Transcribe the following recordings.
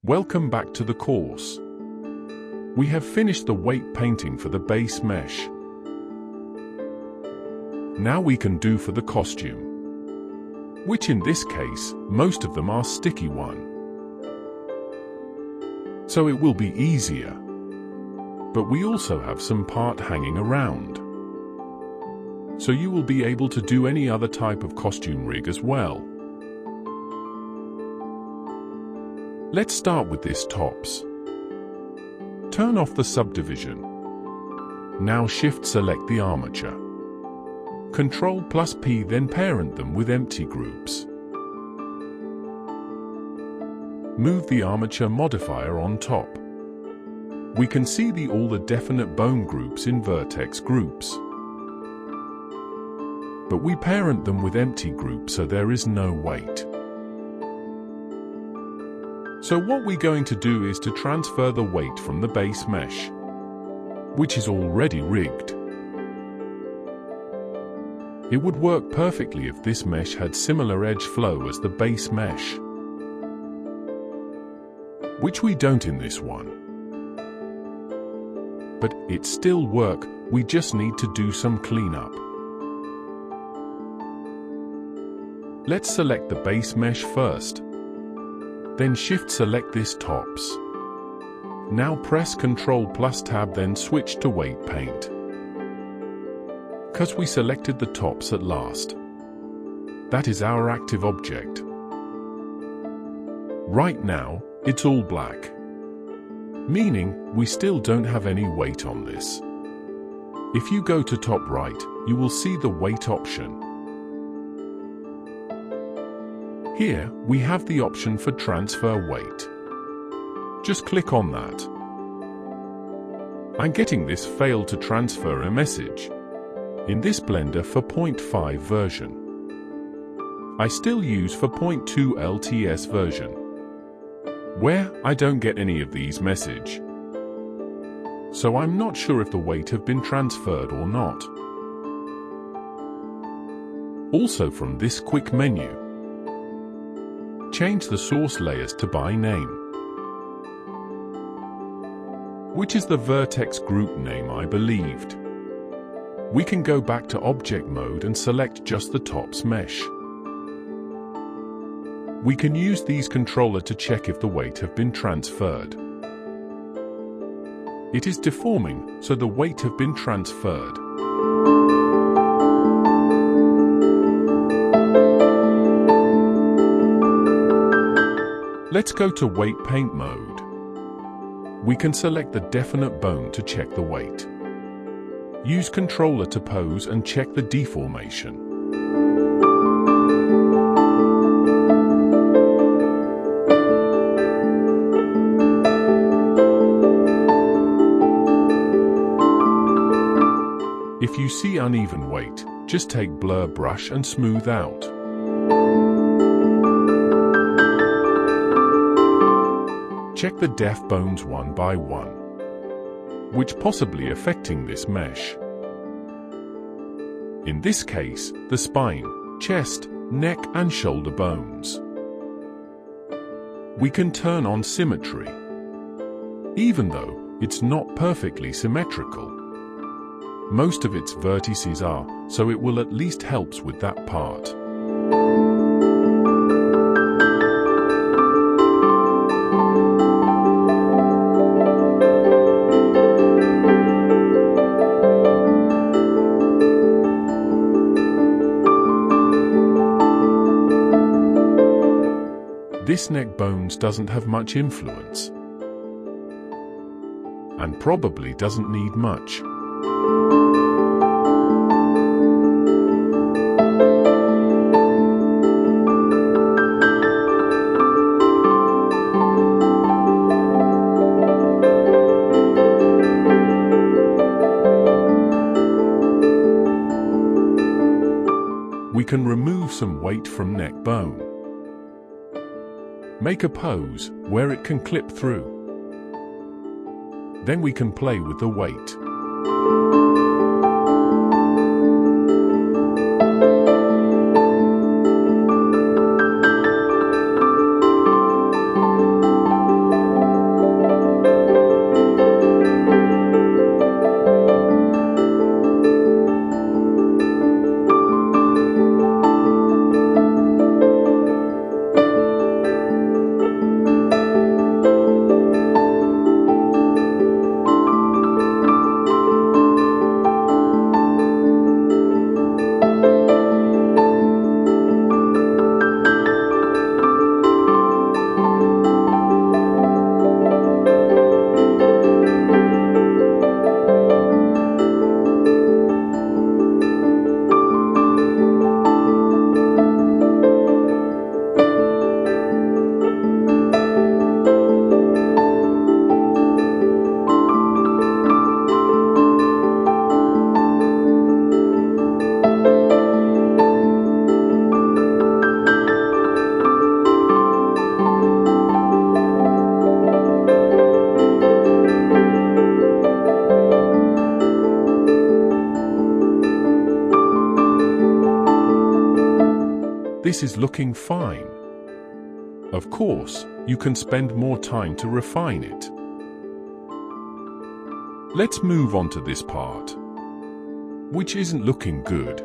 Welcome back to the course. We have finished the weight painting for the base mesh. Now we can do for the costume, which in this case, most of them are sticky one. So it will be easier. But we also have some part hanging around. So you will be able to do any other type of costume rig as well. Let's start with this tops. Turn off the subdivision. Now shift select the armature. Ctrl+P, then parent them with empty groups. Move the armature modifier on top. We can see all the definite bone groups in vertex groups. But we parent them with empty groups so there is no weight. So what we're going to do is to transfer the weight from the base mesh, which is already rigged. It would work perfectly if this mesh had similar edge flow as the base mesh, which we don't in this one. But it still work, we just need to do some cleanup. Let's select the base mesh first. Then shift select this tops. Now press Ctrl+Tab, then switch to weight paint. Because we selected the tops at last. That is our active object. Right now, it's all black. Meaning, we still don't have any weight on this. If you go to top right, you will see the weight option. Here, we have the option for transfer weight. Just click on that. I'm getting this failed to transfer a message. In this Blender for 0.5 version. I still use for 0.2 LTS version, where I don't get any of these message. So I'm not sure if the weight have been transferred or not. Also from this quick menu, change the source layers to by name, which is the vertex group name I believed. We can go back to object mode and select just the tops mesh. We can use these controller to check if the weight have been transferred. It is deforming, so the weight have been transferred. Let's go to weight paint mode. We can select the definite bone to check the weight. Use controller to pose and check the deformation. If you see uneven weight, just take blur brush and smooth out. Check the def bones one by one, which possibly affecting this mesh. In this case, the spine, chest, neck and shoulder bones. We can turn on symmetry, even though it's not perfectly symmetrical. Most of its vertices are, so it will at least helps with that part. This neck bones doesn't have much influence, and probably doesn't need much. We can remove some weight from neck bone. Make a pose where it can clip through. Then we can play with the weight. This is looking fine. Of course, you can spend more time to refine it. Let's move on to this part, which isn't looking good.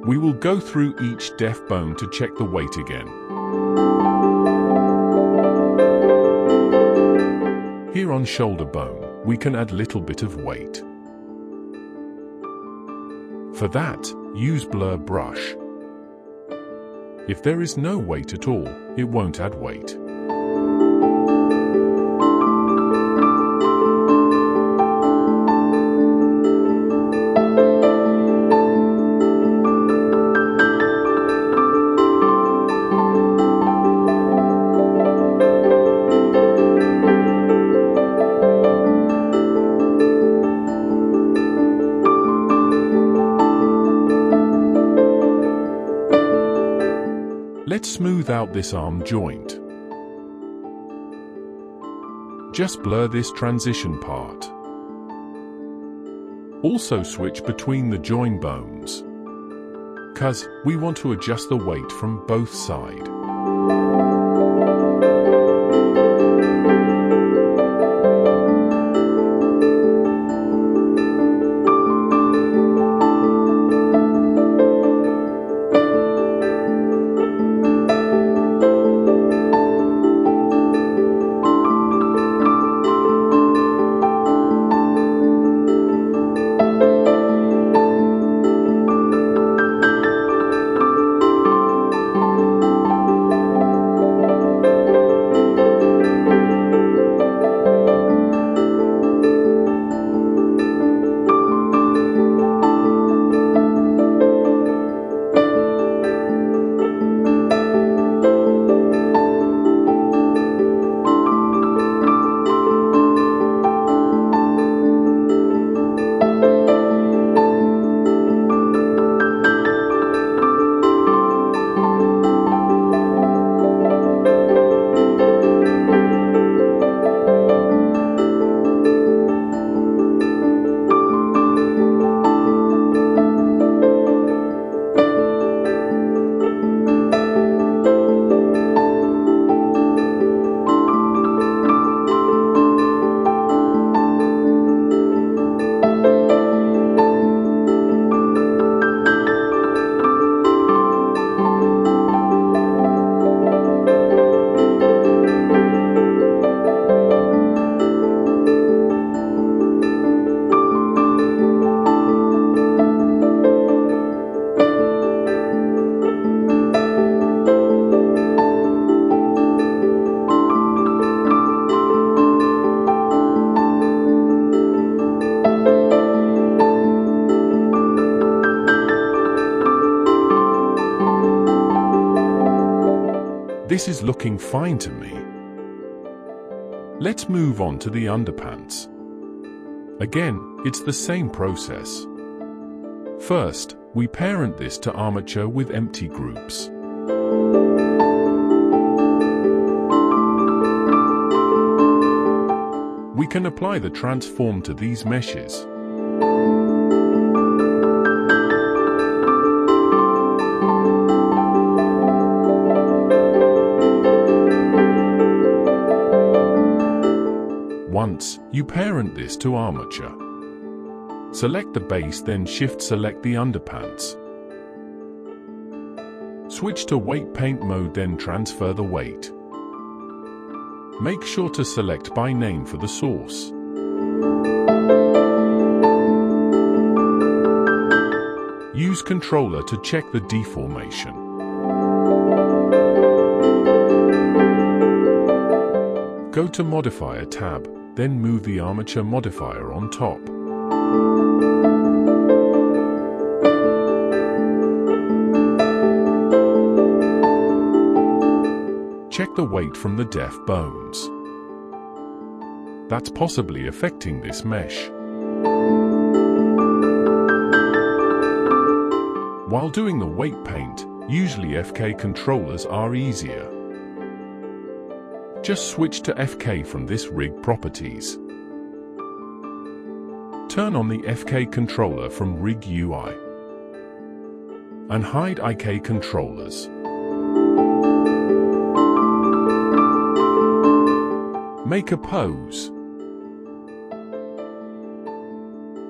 We will go through each def bone to check the weight again. Here on shoulder bone, we can add little bit of weight. For that, use blur brush. If there is no weight at all, it won't add weight. Let's smooth out this arm joint. Just blur this transition part. Also switch between the join bones, 'cause we want to adjust the weight from both sides. This is looking fine to me. Let's move on to the underpants. Again, it's the same process. First, we parent this to armature with empty groups. We can apply the transform to these meshes. Once you parent this to armature, select the base, then select the underpants. Switch to weight paint mode, then transfer the weight. Make sure to select by name for the source. Use controller to check the deformation. Go to Modifier tab, then move the armature modifier on top. Check the weight from the def bones. That's possibly affecting this mesh. While doing the weight paint, usually FK controllers are easier. Just switch to FK from this rig properties. Turn on the FK controller from Rig UI. and hide IK controllers. Make a pose.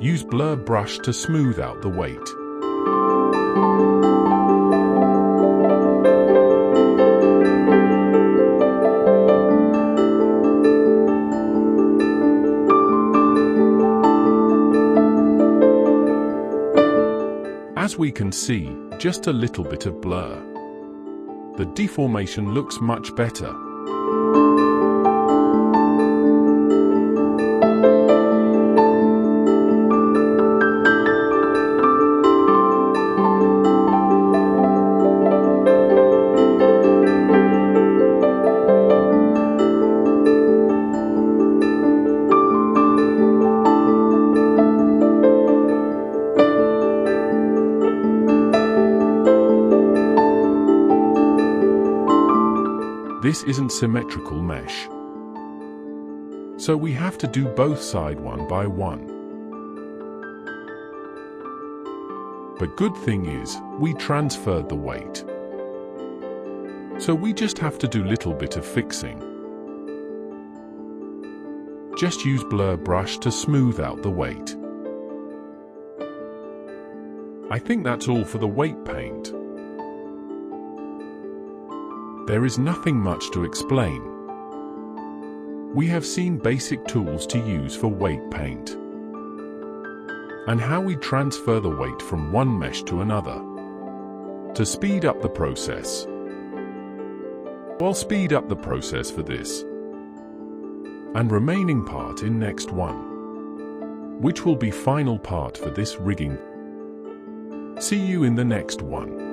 Use blur brush to smooth out the weight. As we can see, just a little bit of blur. The deformation looks much better. This isn't symmetrical mesh, so we have to do both sides one by one. But good thing is, we transferred the weight, so we just have to do little bit of fixing. Just use blur brush to smooth out the weight. I think that's all for the weight paint. There is nothing much to explain. We have seen basic tools to use for weight paint, and how we transfer the weight from one mesh to another, to speed up the process. I'll speed up the process for this, and remaining part in next one, which will be final part for this rigging. See you in the next one.